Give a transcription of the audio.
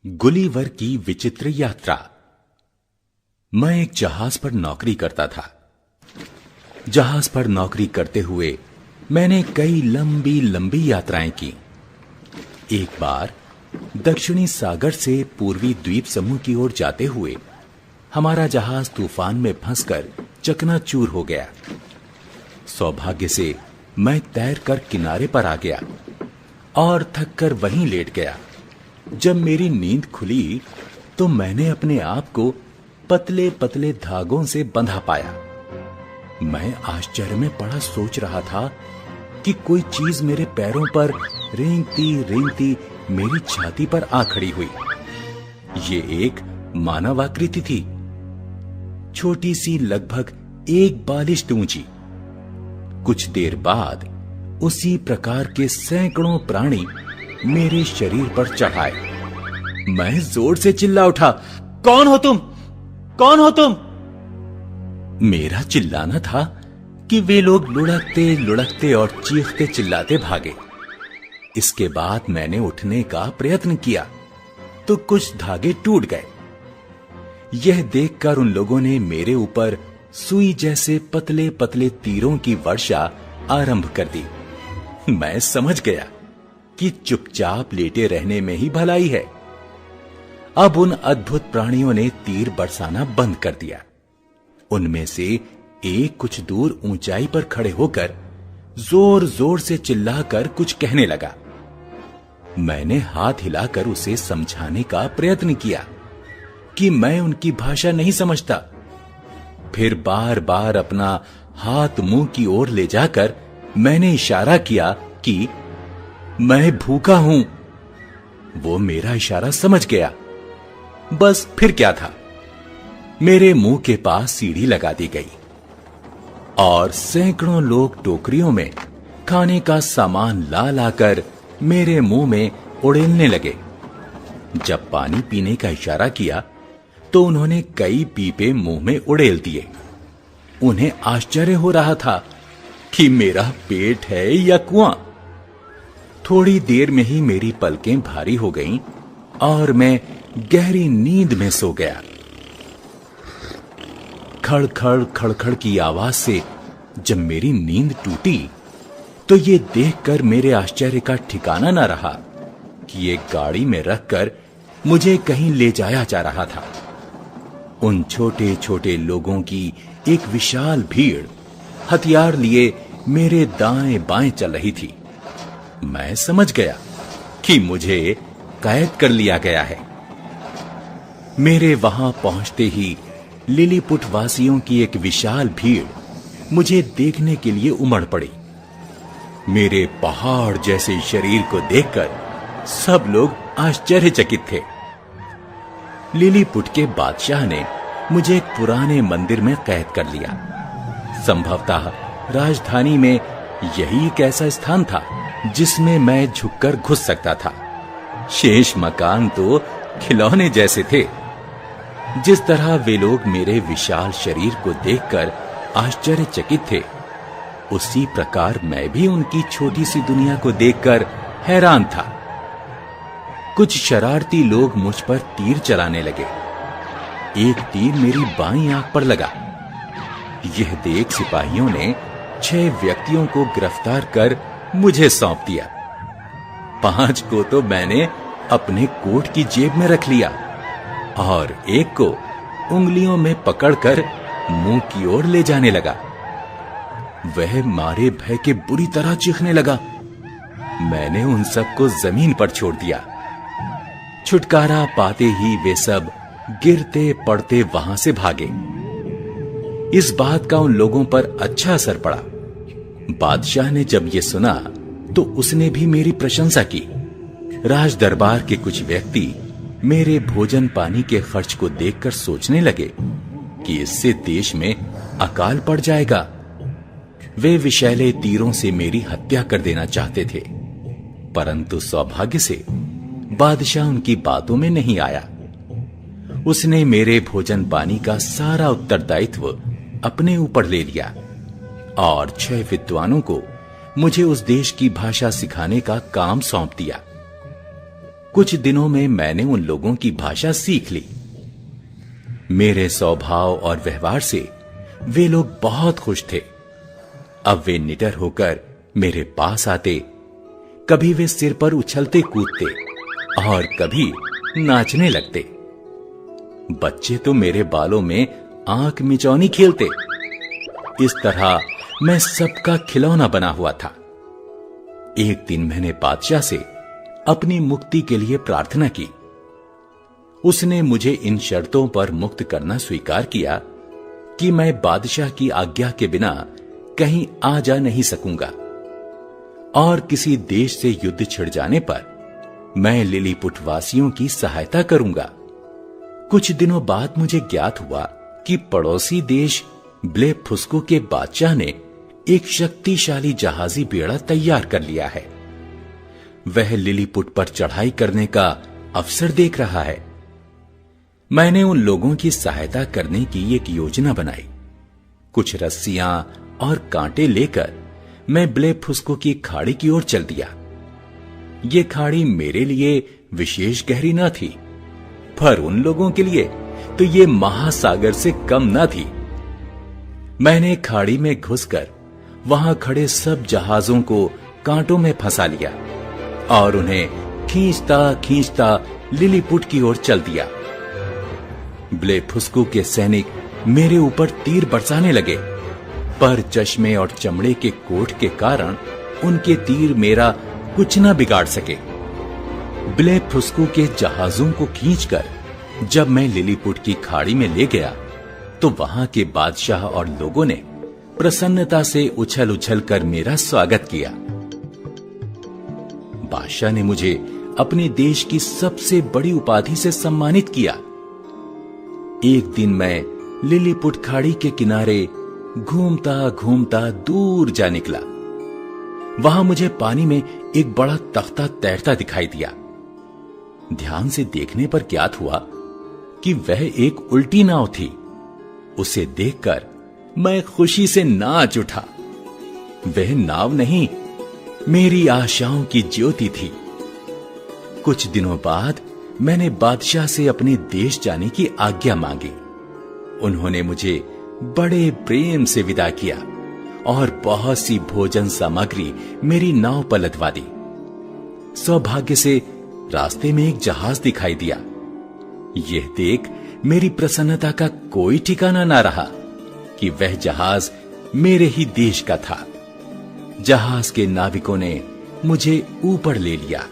Gulliver की विचित्र यात्रा। मैं एक जहाज पर नौकरी करता था। जहाज पर नौकरी करते हुए मैंने कई लंबी लंबी यात्राएं की। एक बार दक्षिणी सागर से पूर्वी द्वीप समूह की ओर जाते हुए हमारा जहाज तूफान में फंसकर चकनाचूर हो गया। सौभाग्य से मैं तैरकर किनारे पर आ गया और थककर वहीं लेट गया। जब मेरी नींद खुली तो मैंने अपने आप को पतले पतले धागों से बंधा पाया। मैं आश्चर्य में पड़ा सोच रहा था कि कोई चीज मेरे पैरों पर रेंगती रेंगती मेरी छाती पर आ खड़ी हुई। ये एक मानव आकृति थी, छोटी सी, लगभग 1 बालिश ऊंची। कुछ देर बाद उसी प्रकार के सैकड़ों प्राणी मेरे शरीर पर चढ़ आए। मैं जोर से चिल्ला उठा, कौन हो तुम? कौन हो तुम? मेरा चिल्लाना था कि वे लोग लुढ़कते लुढ़कते और चीखते चिल्लाते भागे। इसके बाद मैंने उठने का प्रयत्न किया तो कुछ धागे टूट गए। यह देखकर उन लोगों ने मेरे ऊपर सुई जैसे पतले पतले तीरों की वर्षा आरंभ कर दी। मैं समझ गया कि चुपचाप लेटे रहने में ही भलाई है। अब उन अद्भुत प्राणियों ने तीर बरसाना बंद कर दिया। उनमें से एक कुछ दूर ऊंचाई पर खड़े होकर जोर जोर से चिल्लाकर कुछ कहने लगा। मैंने हाथ हिलाकर उसे समझाने का प्रयत्न किया कि मैं उनकी भाषा नहीं समझता। फिर बार बार अपना हाथ मुंह की ओर ले जाकर मैंने इशारा किया कि मैं भूखा हूं। वो मेरा इशारा समझ गया। बस फिर क्या था, मेरे मुंह के पास सीढ़ी लगा दी गई और सैकड़ों लोग टोकरियों में खाने का सामान ला लाकर मेरे मुंह में उड़ेलने लगे। जब पानी पीने का इशारा किया तो उन्होंने कई पीपे मुंह में उड़ेल दिए। उन्हें आश्चर्य हो रहा था कि मेरा पेट है या कुआं। थोड़ी देर में ही मेरी पलकें भारी हो गईं और मैं गहरी नींद में सो गया। खड़खड़ खड़खड़ की आवाज से जब मेरी नींद टूटी तो ये देखकर मेरे आश्चर्य का ठिकाना न रहा कि एक गाड़ी में रखकर मुझे कहीं ले जाया जा रहा था। उन छोटे छोटे लोगों की एक विशाल भीड़ हथियार लिए मेरे दाएं बाएं चल रही थी। मैं समझ गया कि मुझे कैद कर लिया गया है। मेरे वहां पहुंचते ही लिलीपुट वासियों की एक विशाल भीड़ मुझे देखने के लिए उमड़ पड़ी। मेरे पहाड़ जैसे शरीर को देखकर सब लोग आश्चर्यचकित थे। लिलीपुट के बादशाह ने मुझे एक पुराने मंदिर में कैद कर लिया। संभवतः राजधानी में यही एक ऐसा स्थान था जिसमें मैं झुककर घुस सकता था। शेष मकान तो खिलौने जैसे थे। जिस तरह वे लोग मेरे विशाल शरीर को देखकर आश्चर्यचकित थे, उसी प्रकार मैं भी उनकी छोटी सी दुनिया को देखकर हैरान था। कुछ शरारती लोग मुझ पर तीर चलाने लगे। एक तीर मेरी बाईं आंख पर लगा। यह देख सिपाहियों ने 6 व्यक्तियों को गिरफ्तार कर मुझे सौंप दिया। 5 को तो मैंने अपने कोट की जेब में रख लिया और एक को उंगलियों में पकड़कर मुंह की ओर ले जाने लगा। वह मारे भय के बुरी तरह चीखने लगा। मैंने उन सबको जमीन पर छोड़ दिया। छुटकारा पाते ही वे सब गिरते पड़ते वहां से भागे। इस बात का उन लोगों पर अच्छा असर पड़ा। बादशाह ने जब ये सुना तो उसने भी मेरी प्रशंसा की। राज दरबार के कुछ व्यक्ति मेरे भोजन पानी के खर्च को देखकर सोचने लगे कि इससे देश में अकाल पड़ जाएगा। वे विषैले तीरों से मेरी हत्या कर देना चाहते थे, परंतु सौभाग्य से बादशाह उनकी बातों में नहीं आया। उसने मेरे भोजन पानी का सारा उत्तरदायित्व अपने ऊपर ले लिया और 6 विद्वानों को मुझे उस देश की भाषा सिखाने का काम सौंप दिया। कुछ दिनों में मैंने उन लोगों की भाषा सीख ली। मेरे स्वभाव और व्यवहार से वे लोग बहुत खुश थे। अब वे निडर होकर मेरे पास आते, कभी वे सिर पर उछलते कूदते और कभी नाचने लगते। बच्चे तो मेरे बालों में आंख मिचौनी खेलते। इस तरह मैं सबका खिलौना बना हुआ था। एक दिन मैंने बादशाह से अपनी मुक्ति के लिए प्रार्थना की। उसने मुझे इन शर्तों पर मुक्त करना स्वीकार किया कि मैं बादशाह की आज्ञा के बिना कहीं आ जा नहीं सकूंगा, और किसी देश से युद्ध छिड़ जाने पर मैं लिलीपुट वासियों की सहायता करूंगा। कुछ दिनों बाद मुझे ज्ञात हुआ कि पड़ोसी देश ब्लेफुस्को के बादशाह ने एक शक्तिशाली जहाजी बेड़ा तैयार कर लिया है। वह लिलीपुट पर चढ़ाई करने का अवसर देख रहा है। मैंने उन लोगों की सहायता करने की एक योजना बनाई। कुछ रस्सियां और कांटे लेकर मैं ब्लेफुस्को की खाड़ी की ओर चल दिया। यह खाड़ी मेरे लिए विशेष गहरी न थी, पर उन लोगों के लिए तो ये महासागर से कम न थी। मैंने खाड़ी में घुसकर वहां खड़े सब जहाजों को कांटों में फंसा लिया और उन्हें खींचता खींचता लिलीपुट की ओर चल दिया। ब्लेफुस्को के सैनिक मेरे ऊपर तीर बरसाने लगे, पर चश्मे और चमड़े के कोट के कारण उनके तीर मेरा कुछ न बिगाड़ सके। ब्लेफुस्को के जहाजों को खींचकर जब मैं लिलीपुट की खाड़ी में ले गया तो वहां के बादशाह और लोगों ने प्रसन्नता से उछल उछल कर मेरा स्वागत किया। बादशाह ने मुझे अपने देश की सबसे बड़ी उपाधि से सम्मानित किया। एक दिन मैं लिलीपुट खाड़ी के किनारे घूमता घूमता दूर जा निकला। वहां मुझे पानी में एक बड़ा तख्ता तैरता दिखाई दिया। ध्यान से देखने पर ज्ञात हुआ कि वह एक उल्टी नाव थी। उसे देखकर मैं खुशी से नाच उठा। वह नाव नहीं, मेरी आशाओं की ज्योति थी। कुछ दिनों बाद मैंने बादशाह से अपने देश जाने की आज्ञा मांगी। उन्होंने मुझे बड़े प्रेम से विदा किया और बहुत सी भोजन सामग्री मेरी नाव पर लदवा दी। सौभाग्य से रास्ते में एक जहाज दिखाई दिया। यह देख मेरी प्रसन्नता का कोई ठिकाना ना रहा कि वह जहाज मेरे ही देश का था। जहाज के नाविकों ने मुझे ऊपर ले लिया।